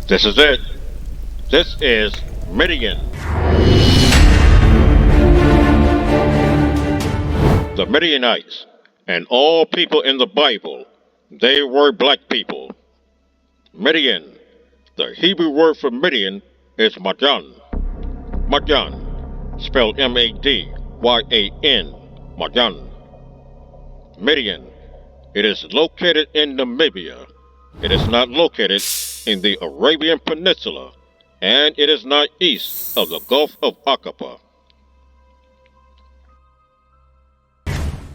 This is it. This is Midian. The Midianites and all people in the Bible, they were black people. Midian, the Hebrew word for Midian is Madyan. Madyan, spelled M-A-D-Y-A-N, Madyan. Midian, it is located in Namibia. It is not located in the Arabian Peninsula, and it is not east of the Gulf of Aqaba.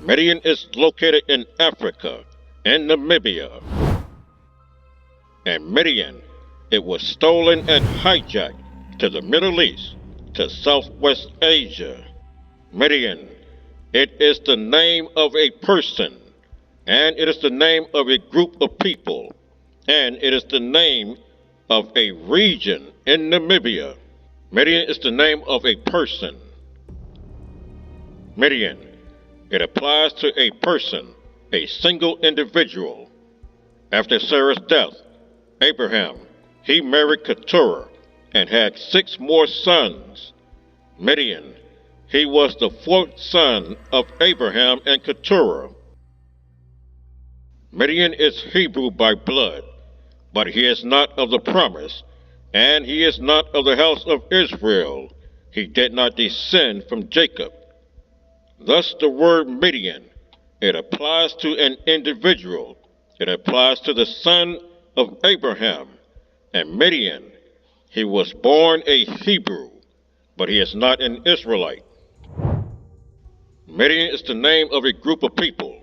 Midian is located in Africa, in Namibia. And Midian, it was stolen and hijacked to the Middle East, to Southwest Asia. Midian, it is the name of a person, and it is the name of a group of people, and it is the name of a region in Namibia. Midian is the name of a person. Midian, it applies to a person, a single individual. After Sarah's death, Abraham, he married Keturah and had 6 more sons. Midian, he was the 4th son of Abraham and Keturah. Midian is Hebrew by blood, but he is not of the promise, and he is not of the house of Israel. He did not descend from Jacob. Thus the word Midian, it applies to an individual. It applies to the son of Abraham. And Midian, he was born a Hebrew, but he is not an Israelite. Midian is the name of a group of people.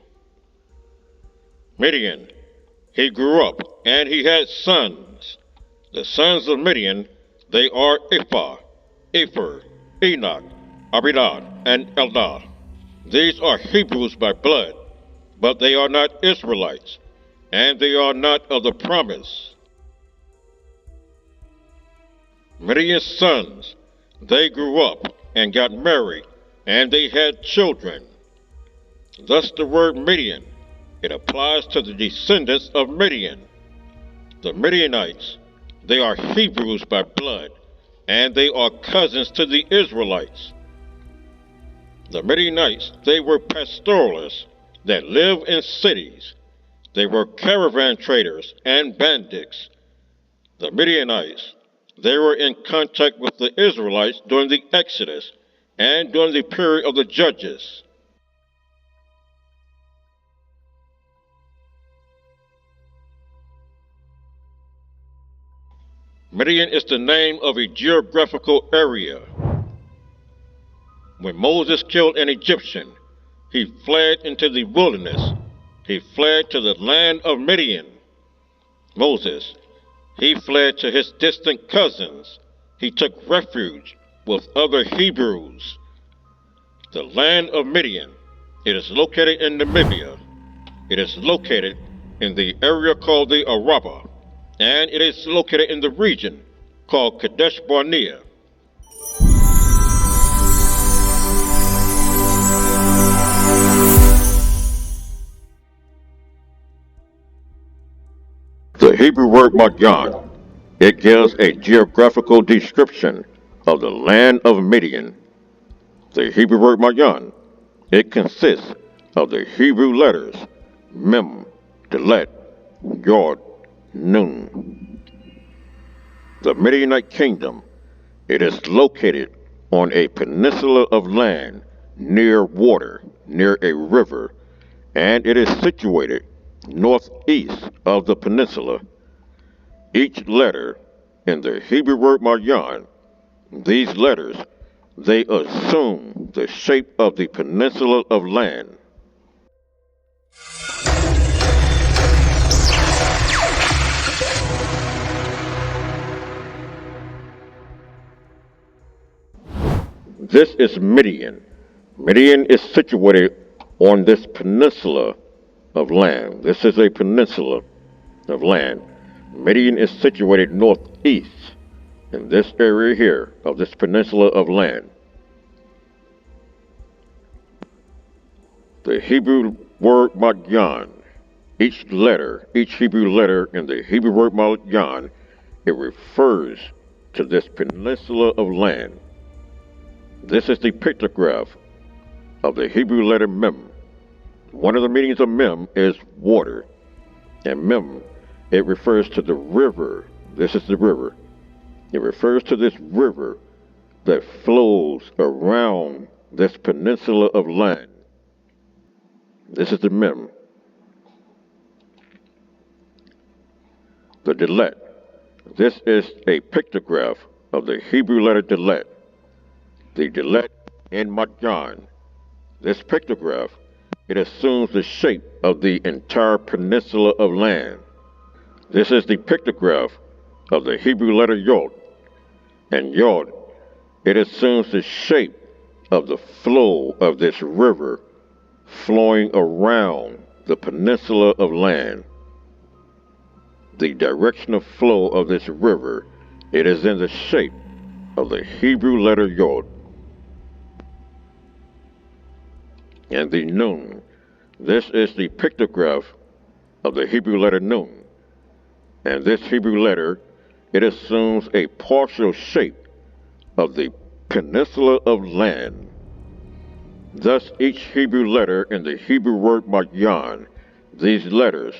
Midian, he grew up, and he had sons. The sons of Midian, they are Ephah, Epher, Enoch, Abidad, and Eldad. These are Hebrews by blood, but they are not Israelites, and they are not of the promise. Midian's sons, they grew up and got married, and they had children. Thus the word Midian, it applies to the descendants of Midian. The Midianites, they are Hebrews by blood, and they are cousins to the Israelites. The Midianites, they were pastoralists that lived in cities. They were caravan traders and bandits. The Midianites, they were in contact with the Israelites during the Exodus and during the period of the Judges. Midian is the name of a geographical area. When Moses killed an Egyptian, he fled into the wilderness. He fled to the land of Midian. Moses, he fled to his distant cousins. He took refuge with other Hebrews. The land of Midian, It is located in Namibia. It is located in the area called the Araba, and it is located in the region called Kadesh Barnea. The Hebrew word Madyan, it gives a geographical description of the land of Midian. The Hebrew word Madyan, it consists of the Hebrew letters Mem, Dalet, Yod, Nun. The Midianite kingdom, it is located on a peninsula of land near water, near a river, and it is situated northeast of the peninsula. Each letter in the Hebrew word Madyan, these letters, they assume the shape of the peninsula of land. This is Midian. Midian is situated on this peninsula of land. This is a peninsula of land. Midian is situated northeast in this area here of this peninsula of land. The Hebrew word Madyan, each Hebrew letter in the Hebrew word Madyan, it refers to this peninsula of land. This is the pictograph of the Hebrew letter Mem. One of the meanings of Mem is water, and Mem, it refers to the river. This is the river. It refers to this river that flows around this peninsula of land. This is the Mem. The Dalet. This is a pictograph of the Hebrew letter Dalet. The Dalet in Madyan. This pictograph, it assumes the shape of the entire peninsula of land. This is the pictograph of the Hebrew letter Yod. And Yod, it assumes the shape of the flow of this river flowing around the peninsula of land. The direction of flow of this river, it is in the shape of the Hebrew letter Yod. And the Nun, this is the pictograph of the Hebrew letter Nun. And this Hebrew letter, it assumes a partial shape of the peninsula of land. Thus, each Hebrew letter in the Hebrew word Madyan, these letters,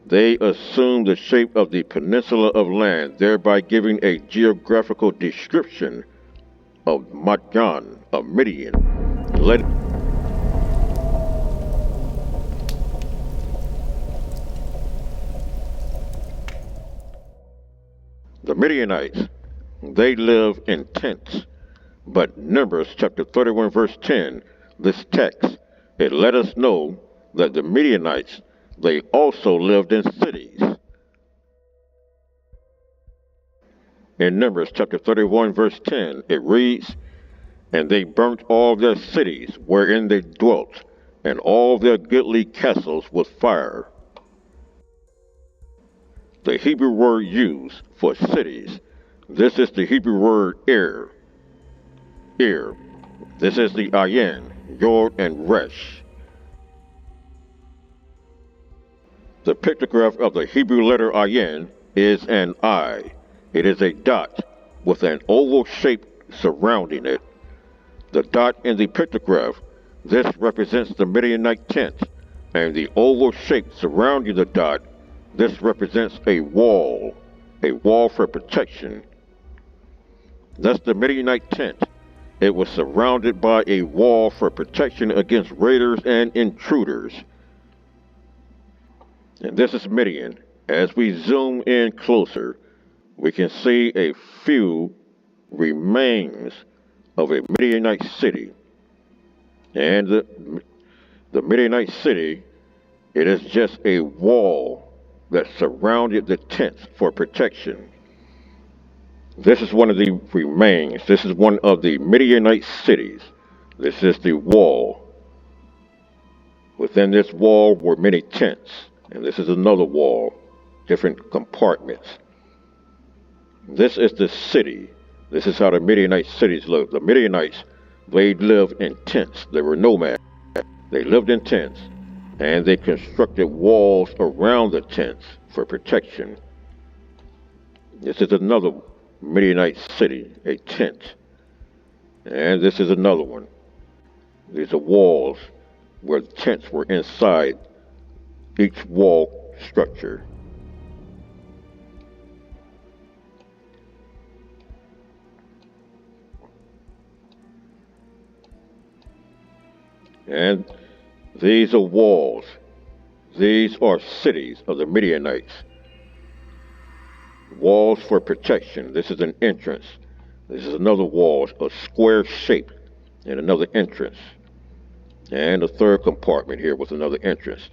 they assume the shape of the peninsula of land, thereby giving a geographical description of Madyan, of Midian. The Midianites, they live in tents, but Numbers chapter 31 verse 10, this text, it let us know that the Midianites, they also lived in cities. In Numbers chapter 31 verse 10, it reads, "And they burnt all their cities wherein they dwelt, and all their goodly castles with fire." The Hebrew word used for cities, this is the Hebrew word Ir. Ir. This is the Ayin, Yod, and Resh. The pictograph of the Hebrew letter Ayin is an eye. It is a dot with an oval shape surrounding it. The dot in the pictograph, this represents the Midianite tent, and the oval shape surrounding the dot, this represents a wall for protection. Thus the Midianite tent, it was surrounded by a wall for protection against raiders and intruders. And this is Midian. As we zoom in closer, we can see a few remains of a Midianite city. And the Midianite city, it is just a wall that surrounded the tents for protection. This is one of the remains. This is one of the Midianite cities. This is the wall. Within this wall were many tents, and this is another wall, different compartments. This is the city. This is how the Midianite cities lived. The Midianites, they lived in tents. They were nomads. They lived in tents, and they constructed walls around the tents for protection. This is another Midianite city, a tent. And this is another one. These are walls where the tents were inside each wall structure. And these are walls. These are cities of the Midianites. Walls for protection. This is an entrance. This is another wall, a square shape, and another entrance. And a third compartment here with another entrance.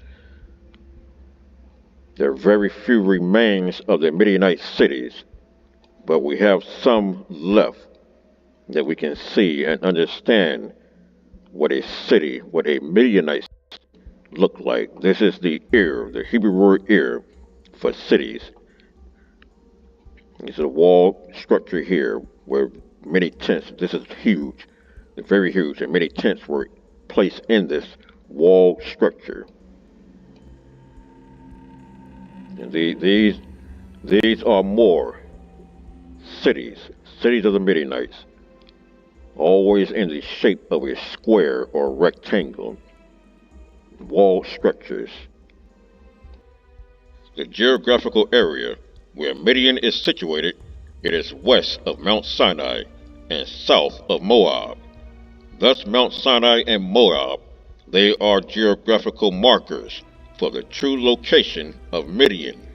There are very few remains of the Midianite cities, but we have some left that we can see and understand what a city, what a Midianite looked like. This is the the Hebrew word for cities. This is a wall structure here where many tents, this is huge, very huge, and many tents were placed in this wall structure. And these are more cities of the Midianites, always in the shape of a square or rectangle, wall structures. The geographical area where Midian is situated, it is west of Mount Sinai and south of Moab. Thus Mount Sinai and Moab, they are geographical markers for the true location of Midian.